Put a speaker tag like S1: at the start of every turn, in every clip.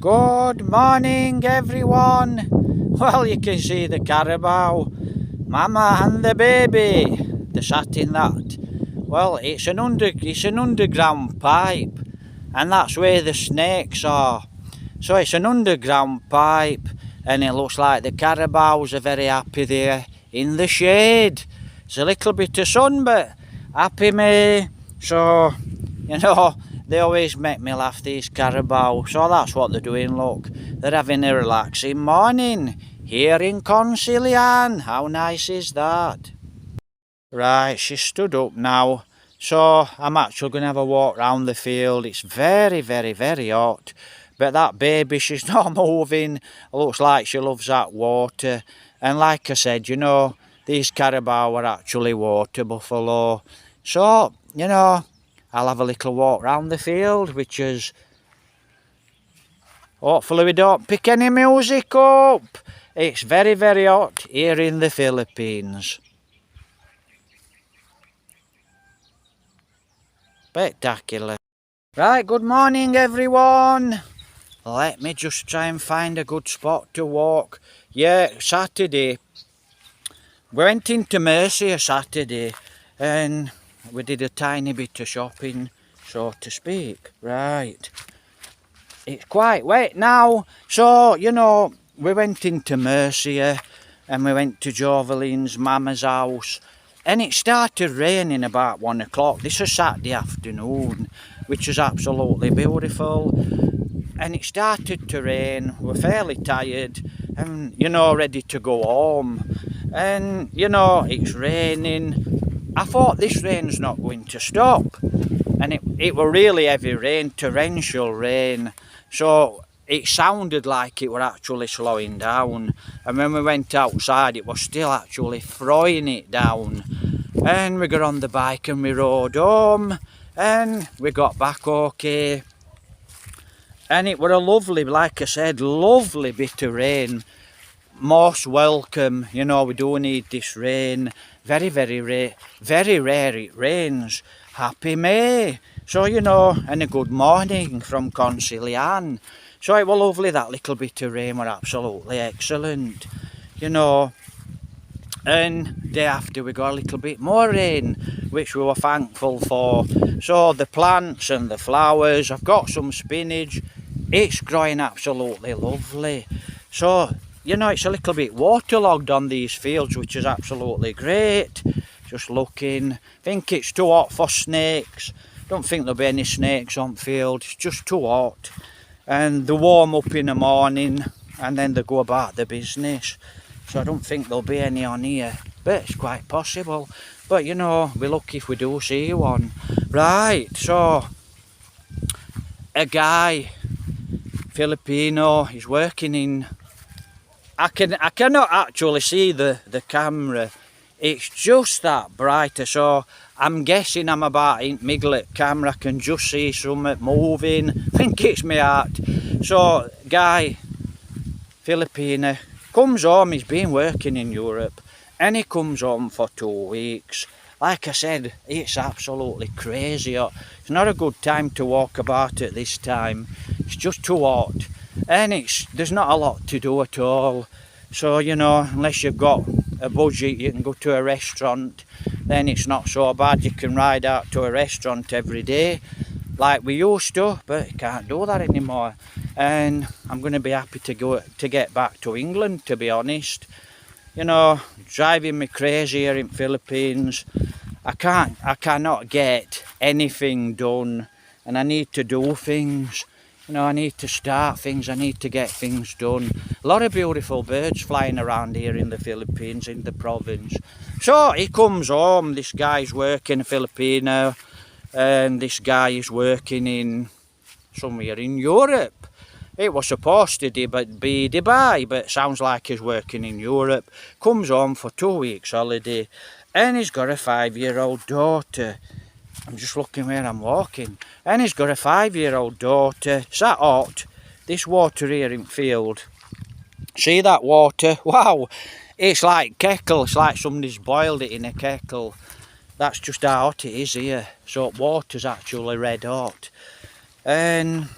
S1: Good morning, everyone. Well, you can see the carabao, Mama and the baby. They're sat in that. Well, it's an underground pipe, and that's where the snakes are. So it's an underground pipe, and it looks like the carabaos are very happy there in the shade. It's a little bit of sun, but happy May. So, they always make me laugh, these carabao. So that's what they're doing, look. They're having a relaxing morning here in Concilian. How nice is that? Right, she's stood up now. So I'm actually going to have a walk round the field. It's very, very, very hot. But that baby, she's not moving. Looks like she loves that water. And like I said, these carabao are actually water buffalo. So, I'll have a little walk round the field, which is... Hopefully we don't pick any music up. It's very, very hot here in the Philippines. Spectacular. Right, good morning everyone. Let me just try and find a good spot to walk. Yeah, Saturday. We went into Mercia Saturday and we did a tiny bit of shopping, so to speak. Right. It's quite wet now. So, we went into Mercia and we went to Joveline's Mama's house. And it started raining about 1 o'clock. This was Saturday afternoon, which was absolutely beautiful. And it started to rain. We're fairly tired and, ready to go home. And, it's raining. I thought this rain's not going to stop. And it were really heavy rain, torrential rain. So it sounded like it were actually slowing down. And when we went outside, it was still actually throwing it down. And we got on the bike and we rode home. And we got back okay. And it were a lovely, like I said, lovely bit of rain. Most welcome. We do need this rain. Very, very rare it rains. Happy May. So, and a good morning from Concilian. So it was lovely, that little bit of rain were absolutely excellent. And day after we got a little bit more rain, which we were thankful for. So the plants and the flowers, I've got some spinach. It's growing absolutely lovely. So, it's a little bit waterlogged on these fields, which is absolutely great. Just looking. I think it's too hot for snakes. Don't think there'll be any snakes on field. It's just too hot. And they warm up in the morning and then they go about their business. So I don't think there'll be any on here. But it's quite possible. But we're lucky if we do see one. Right, so a guy, Filipino, he's working in... I cannot actually see the camera. It's just that brighter, so I'm guessing I'm about in middle of camera. I can just see something moving. I think it's my heart. So, guy, Filipino, comes home. He's been working in Europe and he comes home for 2 weeks. Like I said, it's absolutely crazy hot. It's not a good time to walk about at this time. It's just too hot and there's not a lot to do at all. So, unless you've got a budget, you can go to a restaurant, then it's not so bad. You can ride out to a restaurant every day like we used to, but you can't do that anymore. And I'm going to be happy to get back to England, to be honest. Driving me crazy here in Philippines. I cannot get anything done, and I need to do things. I need to start things, I need to get things done. A lot of beautiful birds flying around here in the Philippines, in the province. So he comes home, this guy's working, a Filipino, and this guy is working in somewhere in Europe. It was supposed to be Dubai, but it sounds like he's working in Europe. Comes home for 2 weeks holiday, and he's got a 5-year-old daughter. I'm just looking where I'm walking. And he's got a 5-year-old daughter. It's that hot. This water here in field. See that water? Wow. It's like kettle. It's like somebody's boiled it in a kettle. That's just how hot it is here. So water's actually red hot. And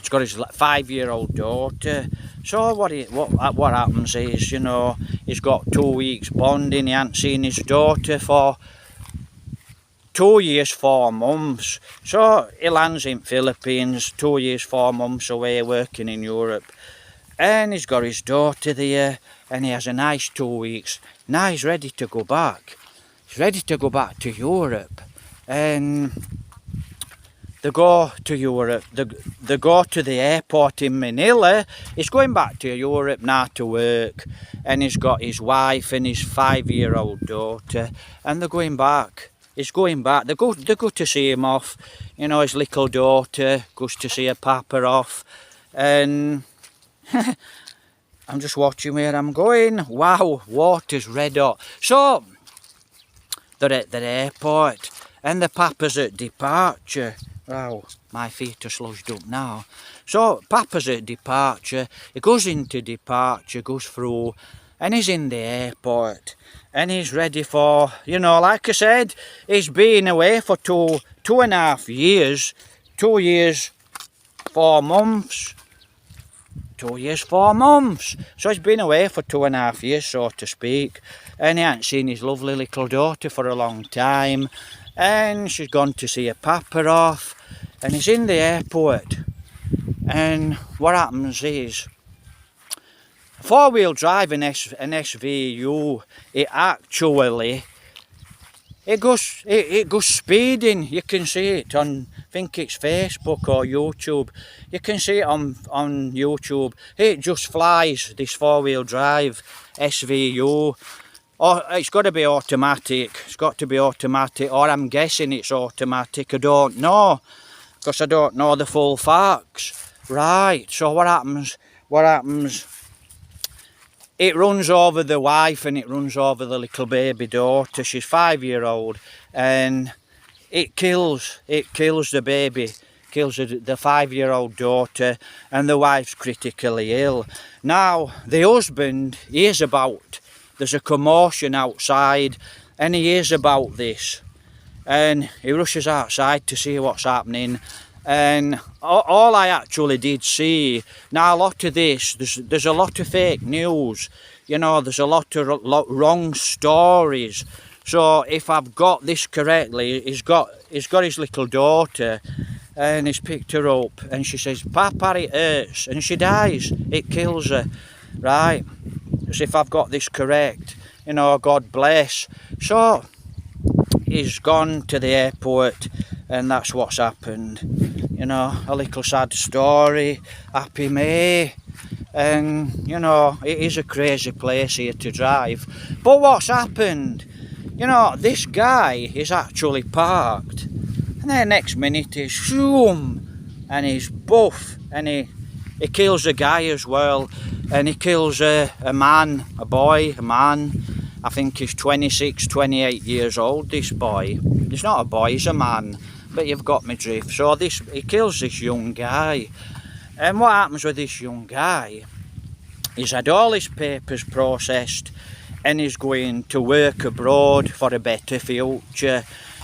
S1: He's got his 5-year-old daughter. So what happens is, you know, he's got 2 weeks bonding. He hasn't seen his daughter for 2 years, 4 months. So he lands in Philippines, 2 years, 4 months away working in Europe. And he's got his daughter there, and he has a nice 2 weeks. Now he's ready to go back. He's ready to go back to Europe. And they go to Europe. They go to the airport in Manila. He's going back to Europe now to work. And he's got his wife and his 5-year-old daughter. And they're going back. He's going back. They go to see him off. You know, his little daughter goes to see her papa off. And I'm just watching where I'm going. Wow, water's red hot. So, they're at the airport. And the papa's at departure. Wow, my feet are sludged up now. So, papa's at departure. He goes into departure, goes through. And he's in the airport. And he's ready for, you know, like I said, he's been away for 2.5 years. 2 years, 4 months. 2 years, 4 months. So he's been away for 2.5 years, so to speak. And he hasn't seen his lovely little daughter for a long time. And she's gone to see her papa off. And he's in the airport. And what happens is, 4-wheel drive an SVU, it goes speeding. You can see it on, I think it's Facebook or YouTube. You can see it on YouTube. It just flies, this 4-wheel drive SVU. Oh, it's got to be automatic. It's got to be automatic, or I'm guessing it's automatic. I don't know, because I don't know the full facts. Right, so what happens? It runs over the wife and it runs over the little baby daughter. She's 5-year-old, and it kills the baby, kills the 5-year-old daughter, and the wife's critically ill. Now, the husband hears about, there's a commotion outside, and he hears about this. And he rushes outside to see what's happening. And all I actually did see, now a lot of this, there's a lot of fake news, you know, there's a lot of wrong stories. So if I've got this correctly, he's got his little daughter, and he's picked her up, and she says, "Papa, it hurts," and she dies. It kills her, right? As if I've got this correct, you know, God bless. So he's gone to the airport, and that's what's happened. You know, a little sad story. Happy May. And, you know, it is a crazy place here to drive. But what's happened? You know, this guy is actually parked. And then next minute he's zoom. And he's buff. And he kills a guy as well. And he kills a man, a boy, a man. I think he's 26, 28 years old, this boy. He's not a boy, he's a man. But you've got me drift. So he kills this young guy. And what happens with this young guy? He's had all his papers processed, and he's going to work abroad for a better future.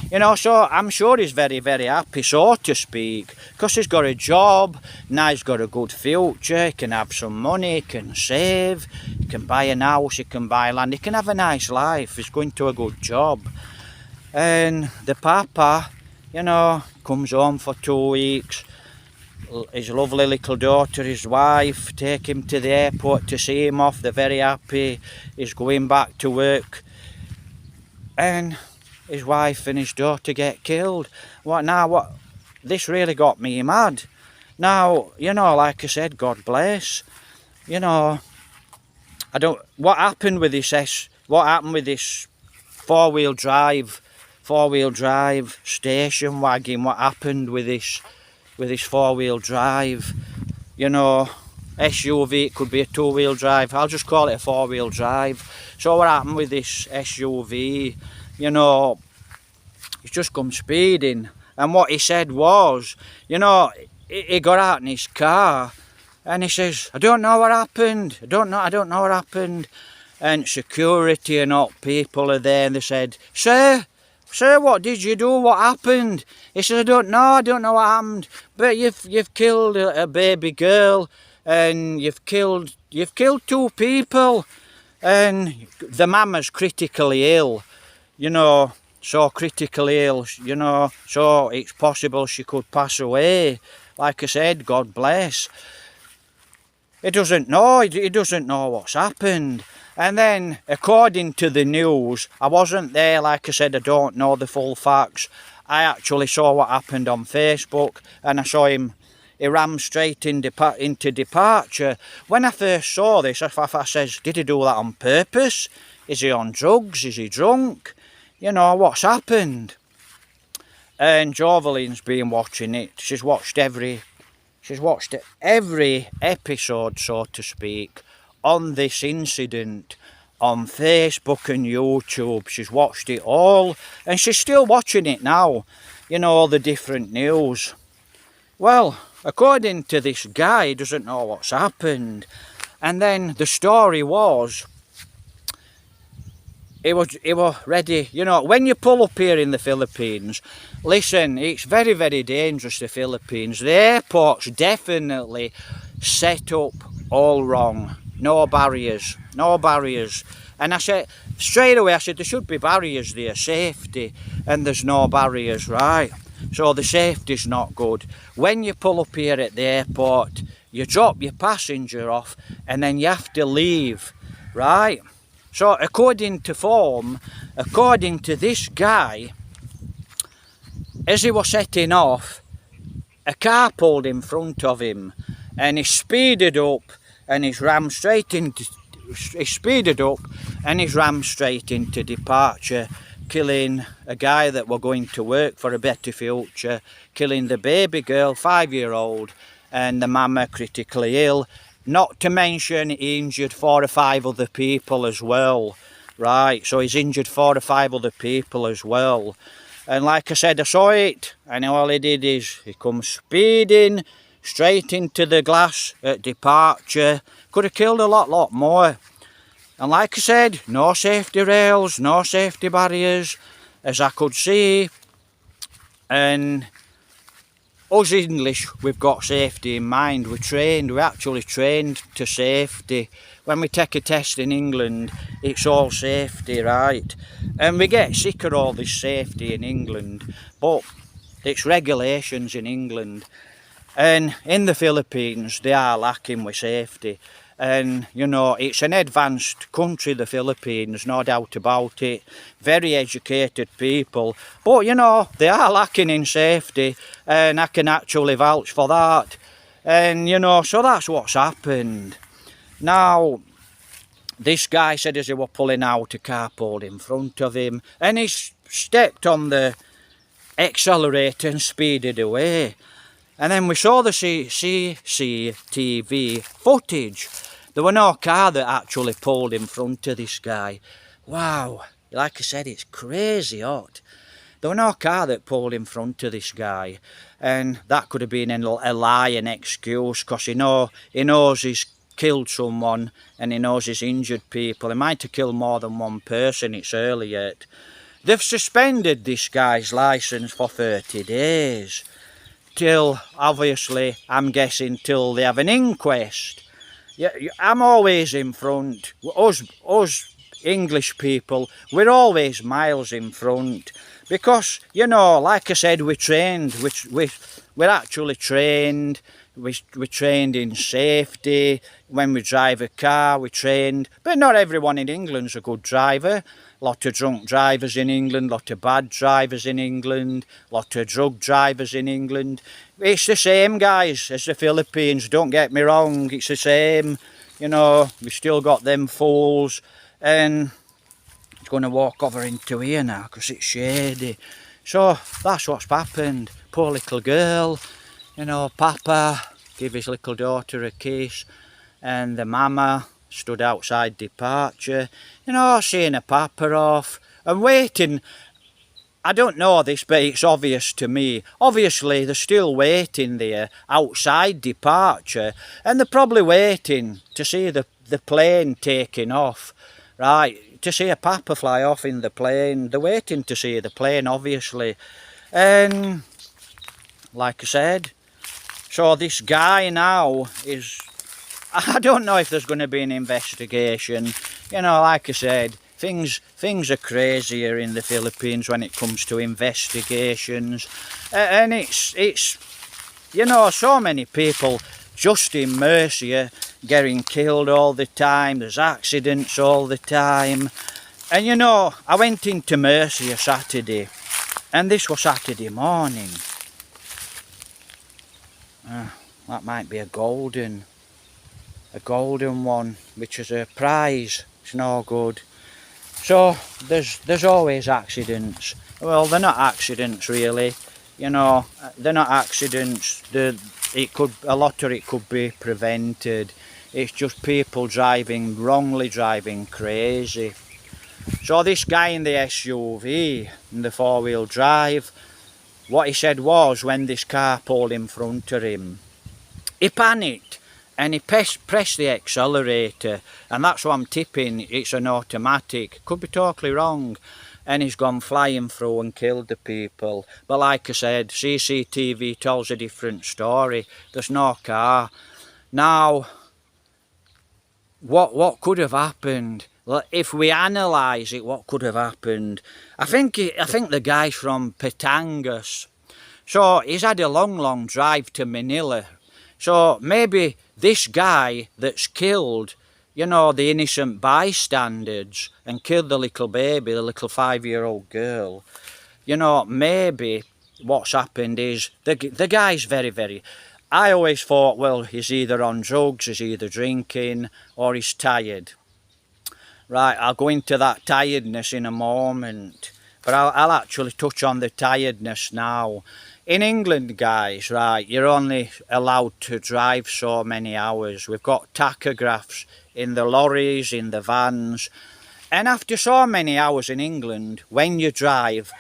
S1: You know, so I'm sure he's very, very happy, so to speak, because he's got a job, now he's got a good future, he can have some money, he can save, he can buy a house, he can buy land, he can have a nice life, he's going to a good job. And the papa, you know, comes home for 2 weeks. His lovely little daughter, his wife, take him to the airport to see him off. They're very happy. He's going back to work. And his wife and his daughter get killed. What? This really got me mad. Now, you know, like I said, God bless. You know, what happened with this 4-wheel drive station wagon? What happened with this 4-wheel drive? You know, SUV, it could be a 2-wheel drive. I'll just call it a 4-wheel drive. So what happened with this SUV? You know, he's just come speeding. And what he said was, you know, he got out in his car and he says, I don't know what happened. I don't know what happened. And security and all people are there, and they said, sir, Sir, what did you do? What happened? He says, I don't know what happened. But you've killed a baby girl, and you've killed 2 people, and the mama's critically ill, so critically ill, so it's possible she could pass away. Like I said, God bless. He doesn't know what's happened. And then, according to the news, I wasn't there, like I said, I don't know the full facts. I actually saw what happened on Facebook, and I saw he rammed straight into departure. When I first saw this, I says, did he do that on purpose? Is he on drugs? Is he drunk? What's happened? And Jovelyn's been watching it. She's watched every episode, so to speak, on this incident on Facebook and YouTube. She's watched it all, and she's still watching it now, the different news. Well, according to this guy, he doesn't know what's happened. And then the story was, he was ready. When you pull up here in the Philippines, listen, it's very, very dangerous, the Philippines. The airport's definitely set up all wrong. No barriers. And I said, straight away, there should be barriers there, safety, and there's no barriers, right? So the safety's not good. When you pull up here at the airport, you drop your passenger off, and then you have to leave, right? So according to this guy, as he was setting off, a car pulled in front of him, and he speeded up, and he's rammed straight into departure, killing a guy that were going to work for a better future, killing the baby girl, 5-year-old, and the mama critically ill. Not to mention he injured 4 or 5 other people as well. Right, so he's injured 4 or 5 other people as well. And like I said, I saw it, and all he did is he come speeding straight into the glass at departure. Could have killed a lot more. And like I said, no safety rails, no safety barriers, as I could see. And us English, we've got safety in mind. We're actually trained to safety. When we take a test in England, it's all safety, right? And we get sick of all this safety in England, but it's regulations in England. And in the Philippines, they are lacking with safety. And, it's an advanced country, the Philippines, no doubt about it. Very educated people. But, they are lacking in safety. And I can actually vouch for that. And, so that's what's happened. Now, this guy said as he were pulling out, a car pulled in front of him. And he stepped on the accelerator and speeded away. And then we saw the CCTV footage. There were no car that actually pulled in front of this guy. Wow, like I said, it's crazy hot. There were no car that pulled in front of this guy. And that could have been a lie, an excuse, because he knows he's killed someone, and he knows he's injured people. He might have killed more than one person, it's early yet. They've suspended this guy's licence for 30 days. Till, obviously, I'm guessing till they have an inquest. Yeah, I'm always in front. Us English people, we're always miles in front. Because, like I said, we're trained. We're actually trained. We're trained in safety. When we drive a car, we're trained. But not everyone in England's a good driver. Lot of drunk drivers in England, lot of bad drivers in England, lot of drug drivers in England. It's the same, guys, as the Philippines, don't get me wrong, it's the same. We've still got them fools. And I'm going to walk over into here now because it's shady. So that's what's happened. Poor little girl, Papa gave his little daughter a kiss, and the mama stood outside departure, seeing a papa off and waiting. I don't know this, but it's obvious to me. Obviously, they're still waiting there outside departure, and they're probably waiting to see the plane taking off, right? to see a papa fly off in the plane. They're waiting to see the plane, obviously. And like I said, so this guy now is, I don't know if there's going to be an investigation. You know, like I said, things are crazier in the Philippines when it comes to investigations. And it's you know, so many people just in Mercia getting killed all the time. There's accidents all the time. And you know, I went into Mercia Saturday, and this was Saturday morning. That might be a golden one, which is a prize. It's no good. So there's always accidents. Well, they're not accidents really. You know, they're not accidents. A lot of it could be prevented. It's just people wrongly driving crazy. So this guy in the SUV, in the four-wheel drive, what he said was, when this car pulled in front of him, he panicked and he pressed the accelerator, and that's what I'm tipping, it's an automatic. Could be totally wrong. And he's gone flying through and killed the people. But like I said, CCTV tells a different story. There's no car. Now, what could have happened? Well, if we analyse it, what could have happened? I think the guy's from Batangas. So he's had a long drive to Manila. So maybe this guy that's killed, you know, the innocent bystanders and killed the little baby, the little 5-year-old girl, you know, maybe what's happened is the guy's very... I always thought, well, he's either on drugs, he's either drinking, or he's tired. Right, I'll go into that tiredness in a moment, but I'll actually touch on the tiredness now. In England, guys, right, you're only allowed to drive so many hours. We've got tachographs in the lorries, in the vans, and after so many hours in England, when you drive,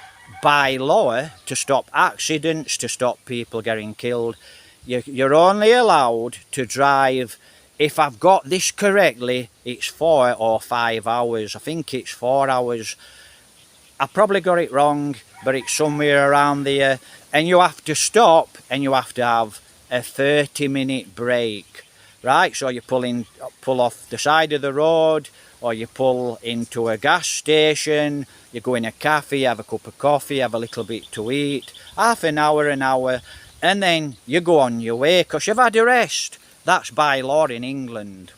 S1: by law, to stop accidents, to stop people getting killed, you're only allowed to drive, if I've got this correctly, it's 4 or 5 hours. I think it's 4 hours. I probably got it wrong, but it's somewhere around there. And you have to stop, and you have to have a 30-minute break. Right, so you pull off the side of the road, or you pull into a gas station, you go in a cafe, have a cup of coffee, have a little bit to eat, half an hour, and then you go on your way, because you've had a rest. That's by law in England.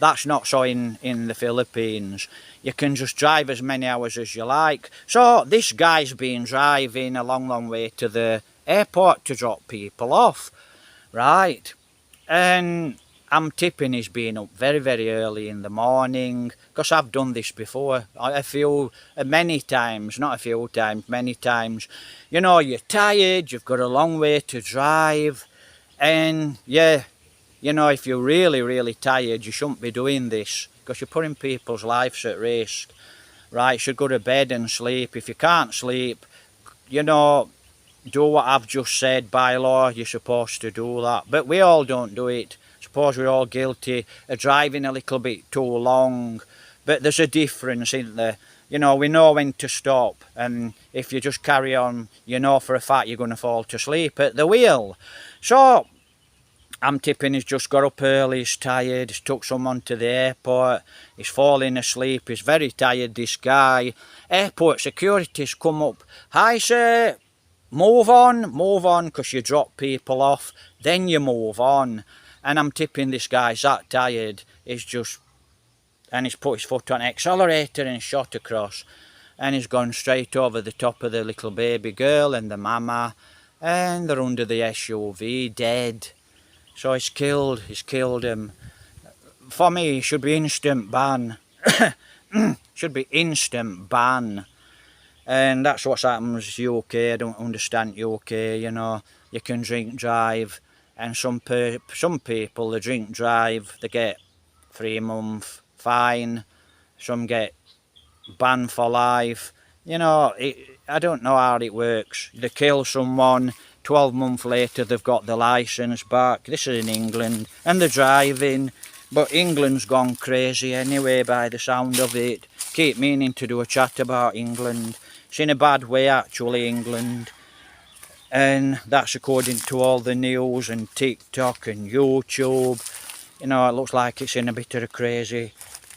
S1: That's not so in the Philippines. You can just drive as many hours as you like. So this guy's been driving a long way to the airport to drop people off. Right. And I'm tipping he's been up very early in the morning, because I've done this before many times. You know, you're tired, you've got a long way to drive, and yeah, you know, if you're really tired, you shouldn't be doing this, because you're putting people's lives at risk. Right, you should go to bed and sleep. If you can't sleep, you know, do what I've just said. By law, you're supposed to do that, but we all don't do it. Suppose we're all guilty of driving a little bit too long, but there's a difference, isn't there? You know, we know when to stop, and if you just carry on, you know for a fact you're going to fall to sleep at the wheel. So I'm tipping he's just got up early, he's tired, he's took someone to the airport, he's falling asleep, he's very tired, this guy. Airport security's come up. Hi sir, move on, because you drop people off, then you move on. And I'm tipping this guy's that tired, he's put his foot on the accelerator and shot across, and he's gone straight over the top of the little baby girl and the mama, and they're under the SUV, dead. So he's killed him. For me, it should be instant ban. Should be instant ban. And that's what's happened in UK. I don't understand UK, you know. You can drink drive, and some people, they drink drive, they get 3-month fine. Some get banned for life. You know, I don't know how it works. They kill someone, 12 months later they've got the licence back. This is in England, and they're driving. But England's gone crazy anyway by the sound of it. Keep meaning to do a chat about England. It's in a bad way actually, England. And that's according to all the news and TikTok and YouTube. You know, it looks like it's in a bit of a crazy...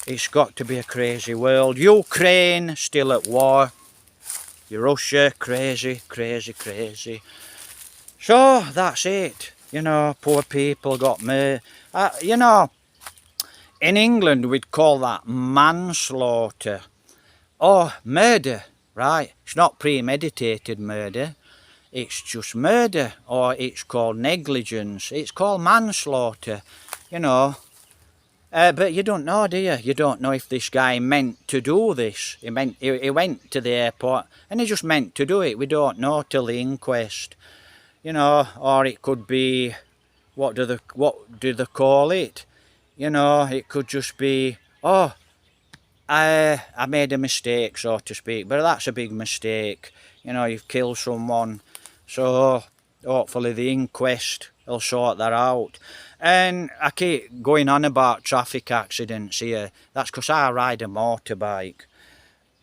S1: It's got to be a crazy world. Ukraine, still at war. Russia, crazy, crazy, crazy. So, that's it. You know, poor people got murdered. You know, in England we'd call that manslaughter. Or murder, right? It's not premeditated murder. It's just murder. Or it's called negligence. It's called manslaughter. You know. But you don't know, do you? You don't know if this guy meant to do this. He went to the airport and he just meant to do it. We don't know till the inquest. You know, or it could be, what do they call it? You know, it could just be, oh, I made a mistake, so to speak. But that's a big mistake. You know, you've killed someone. So hopefully the inquest will sort that out. And I keep going on about traffic accidents here. That's because I ride a motorbike.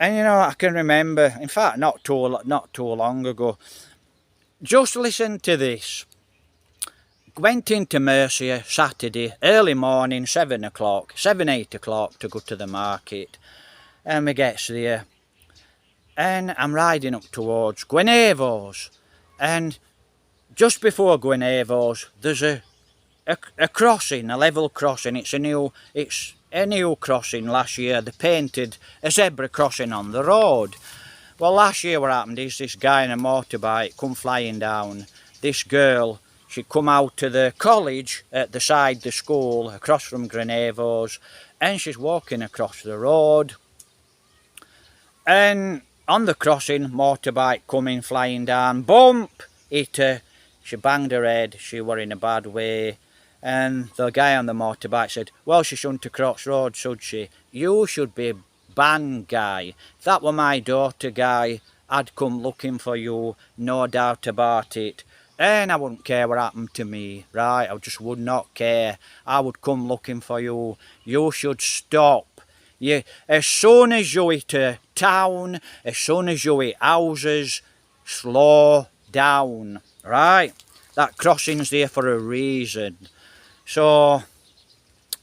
S1: And you know, I can remember, in fact, not too long ago. Just listen to this. Went into Mercia Saturday, early morning, 7 o'clock, 8 o'clock to go to the market. And we gets there. And I'm riding up towards Gwenavos. And just before Gwenavos, there's a crossing, a level crossing. It's a new crossing last year. They painted a zebra crossing on the road. Well, last year what happened is this guy in a motorbike come flying down. This girl, she'd come out to the college at the side of the school, across from Grenavos, and she's walking across the road. And on the crossing, motorbike coming flying down, bump, hit her. She banged her head, she were in a bad way. And the guy on the motorbike said, well, she shouldn't have crossed road, should she? You should be banned, guy. If that were my daughter, guy, I'd come looking for you, no doubt about it. And I wouldn't care what happened to me, right? I just would not care. I would come looking for you. You should stop. As soon as you hit a town, as soon as you hit houses, slow down, right? That crossing's there for a reason. So,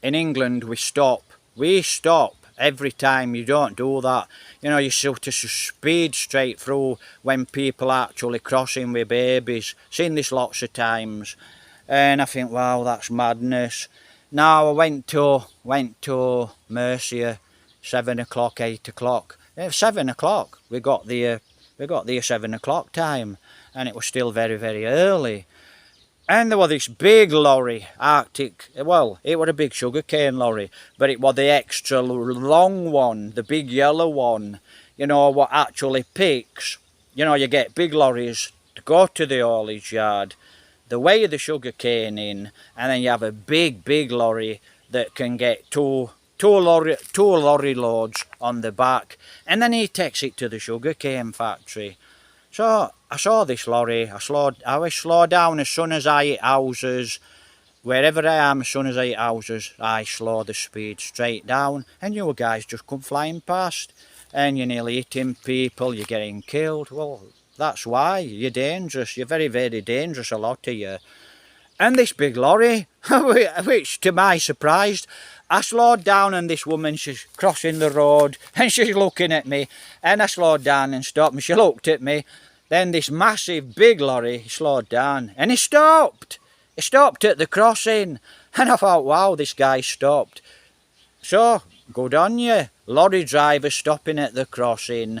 S1: in England, we stop. We stop every time. You don't do that. You know, you sort of speed straight through when people are actually crossing with babies. Seen this lots of times. And I think, wow, that's madness. Now, I went to Mercia, 7 o'clock, 8 o'clock. 7 o'clock. We got there 7 o'clock time. And it was still very, very early. And there was this big lorry, Arctic, well, it was a big sugarcane lorry, but it was the extra long one, the big yellow one, you know, what actually picks. You know, you get big lorries to go to the haulage yard, they weigh the sugarcane in, and then you have a big, big lorry that can get two lorry loads on the back, and then he takes it to the sugarcane factory. So I saw this lorry, I always slow down as soon as I hit houses. Wherever I am, as soon as I hit houses, I slow the speed straight down. And you guys just come flying past. And you're nearly hitting people, you're getting killed. Well, that's why. You're dangerous. You're very, very dangerous, a lot of you. And this big lorry, which to my surprise, I slowed down and this woman, she's crossing the road and she's looking at me. And I slowed down and stopped and she looked at me. Then this massive big lorry slowed down and he stopped. He stopped at the crossing. And I thought, wow, this guy stopped. So, good on you. Lorry driver stopping at the crossing.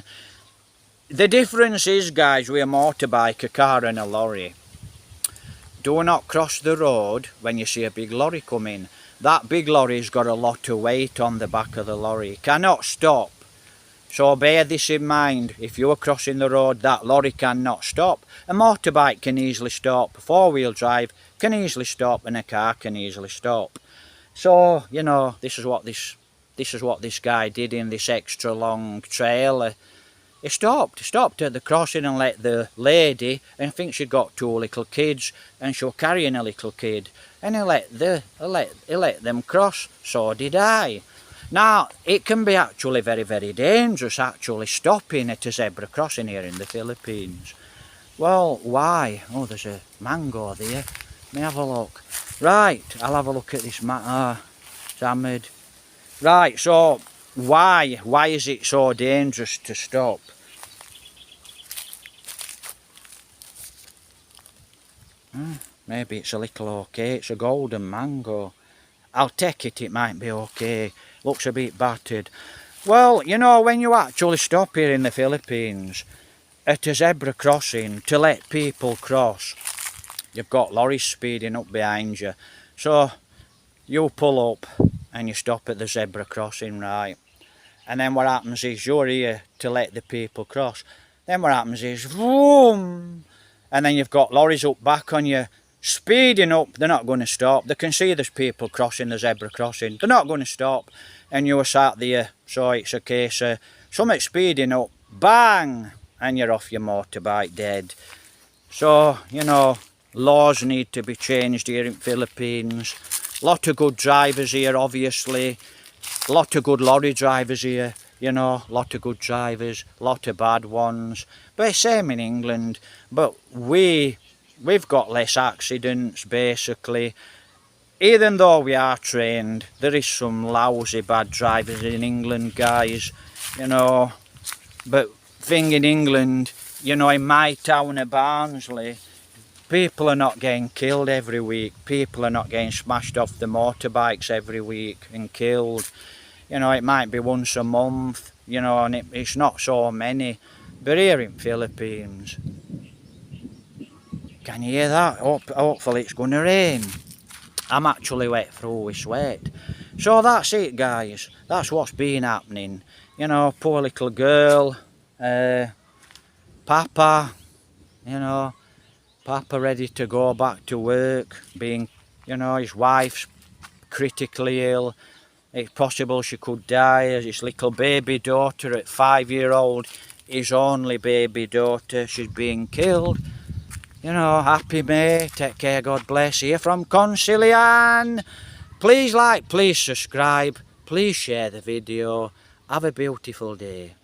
S1: The difference is, guys, with a motorbike, a car and a lorry. Do not cross the road when you see a big lorry coming. That big lorry's got a lot of weight on the back of the lorry. Cannot stop. So bear this in mind. If you're crossing the road, that lorry cannot stop. A motorbike can easily stop. Four-wheel drive can easily stop, and a car can easily stop. So, you know, this is what this guy did in this extra long trailer. He stopped at the crossing and let the lady, and I think she'd got 2 little kids, and she was carrying a little kid, and he let them cross. So did I. Now, it can be actually very, very dangerous actually stopping at a zebra crossing here in the Philippines. Well, why? Oh, there's a mango there. Let me have a look. Right, I'll have a look at this it's hammered. Right, so why is it so dangerous to stop? Maybe it's a little okay. It's a golden mango. I'll take it, it might be okay. Looks a bit battered. Well, you know, when you actually stop here in the Philippines at a zebra crossing to let people cross, you've got lorries speeding up behind you. So you pull up and you stop at the zebra crossing, right? And then what happens is you're here to let the people cross. Then what happens is, vroom, and then you've got lorries up back on you, speeding up. They're not going to stop. They can see there's people crossing the zebra crossing. They're not going to stop. And you're sat there. So it's a case of something speeding up, bang, and you're off your motorbike dead. So, you know, laws need to be changed here in Philippines. Lot of good drivers here, obviously. Lot of good lorry drivers here, you know, lot of good drivers, lot of bad ones. But it's same in England. But we've got less accidents, basically. Even though we are trained, there is some lousy bad drivers in England, guys, you know. But thing in England, you know, in my town of Barnsley, people are not getting killed every week. People are not getting smashed off the motorbikes every week and killed. You know, it might be once a month, you know, and it's not so many. But here in Philippines, can you hear that? Hopefully it's going to rain. I'm actually wet through with sweat. So that's it, guys. That's what's been happening. You know, poor little girl, Papa, you know, Papa ready to go back to work, being, you know, his wife's critically ill. It's possible she could die. As his little baby daughter at 5-year-old, his only baby daughter, she's being killed. You know, happy May, take care, God bless. Here from Concilian. Please like, please subscribe, please share the video. Have a beautiful day.